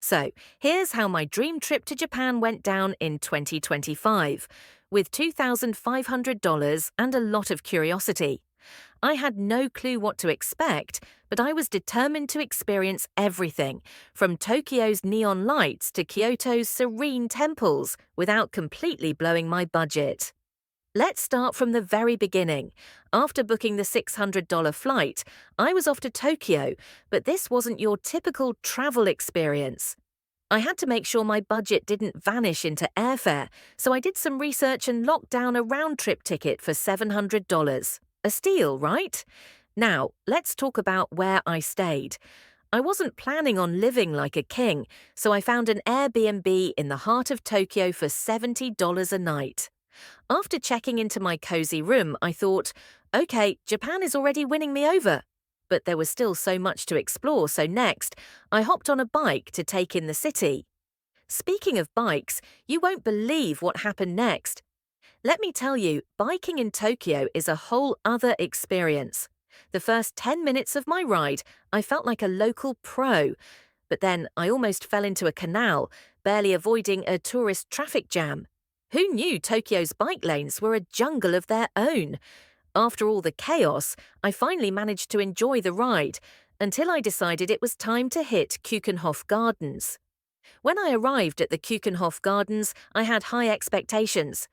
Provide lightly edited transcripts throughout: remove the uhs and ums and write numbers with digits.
So, here's how my dream trip to Japan went down in 2025, with $2,500 and a lot of curiosity. I had no clue what to expect, but I was determined to experience everything, from Tokyo's neon lights to Kyoto's serene temples, without completely blowing my budget. Let's start from the very beginning. After booking the $600 flight, I was off to Tokyo, but this wasn't your typical travel experience. I had to make sure my budget didn't vanish into airfare, so I did some research and locked down a round-trip ticket for $700. A steal, right? Now, let's talk about where I stayed. I wasn't planning on living like a king, so I found an Airbnb in the heart of Tokyo for $70 a night. After checking into my cozy room, I thought, okay, Japan is already winning me over. But there was still so much to explore, so next, I hopped on a bike to take in the city. Speaking of bikes, you won't believe what happened next. Let me tell you, biking in Tokyo is a whole other experience. The first 10 minutes of my ride, I felt like a local pro. But then I almost fell into a canal, barely avoiding a tourist traffic jam. Who knew Tokyo's bike lanes were a jungle of their own? After all the chaos, I finally managed to enjoy the ride, until I decided it was time to hit Keukenhof Gardens. When I arrived at the Keukenhof Gardens, I had high expectations.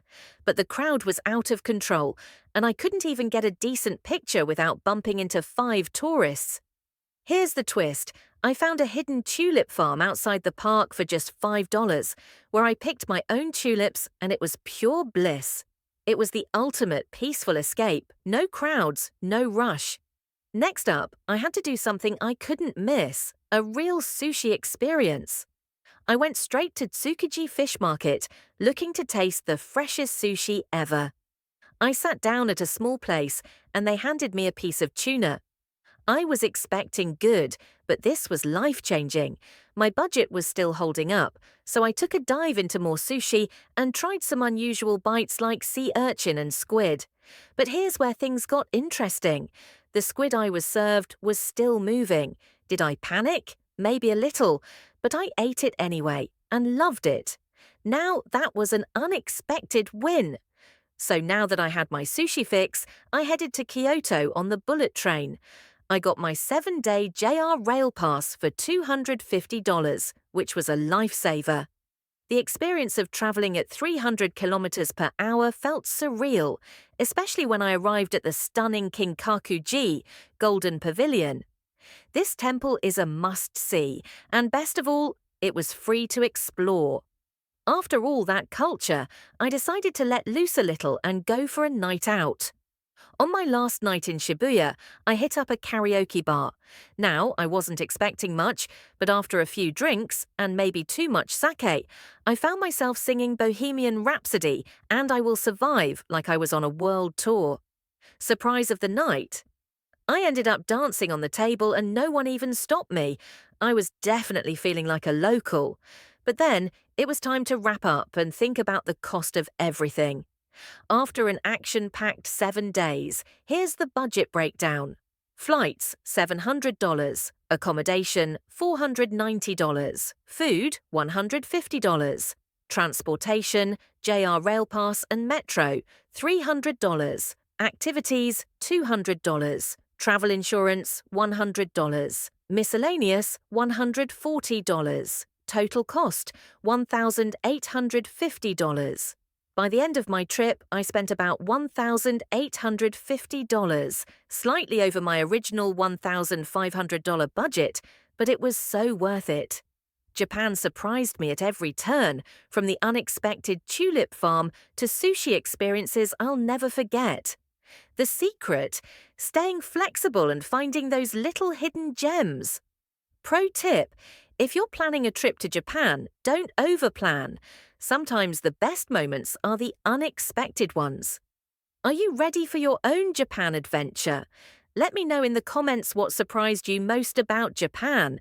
But the crowd was out of control, and I couldn't even get a decent picture without bumping into 5 tourists. Here's the twist. I found a hidden tulip farm outside the park for just $5, where I picked my own tulips, and it was pure bliss. It was the ultimate peaceful escape, no crowds, no rush. Next up, I had to do something I couldn't miss, a real sushi experience. I went straight to Tsukiji Fish Market, looking to taste the freshest sushi ever. I sat down at a small place, and they handed me a piece of tuna. I was expecting good, but this was life-changing. My budget was still holding up, so I took a dive into more sushi and tried some unusual bites like sea urchin and squid. But here's where things got interesting. The squid I was served was still moving. Did I panic? Maybe a little, but I ate it anyway and loved it. Now that was an unexpected win. So now that I had my sushi fix, I headed to Kyoto on the bullet train. I got my 7-day JR Rail Pass for $250, which was a lifesaver. The experience of traveling at 300 kilometers per hour felt surreal, especially when I arrived at the stunning Kinkaku-ji Golden Pavilion. This temple is a must-see, and best of all, it was free to explore. After all that culture, I decided to let loose a little and go for a night out. On my last night in Shibuya, I hit up a karaoke bar. Now, I wasn't expecting much, but after a few drinks, and maybe too much sake, I found myself singing Bohemian Rhapsody and I Will Survive like I was on a world tour. Surprise of the night? I ended up dancing on the table and no one even stopped me. I was definitely feeling like a local. But then, it was time to wrap up and think about the cost of everything. After an action-packed 7 days, here's the budget breakdown. Flights, $700. Accommodation, $490. Food, $150. Transportation, JR Rail Pass and Metro, $300. Activities, $200. Travel insurance, $100. Miscellaneous, $140. Total cost, $1,850. By the end of my trip, I spent about $1,850, slightly over my original $1,500 budget, but it was so worth it. Japan surprised me at every turn, from the unexpected tulip farm to sushi experiences I'll never forget. The secret? Staying flexible and finding those little hidden gems. Pro tip: if you're planning a trip to Japan, don't overplan. Sometimes the best moments are the unexpected ones. Are you ready for your own Japan adventure? Let me know in the comments what surprised you most about Japan.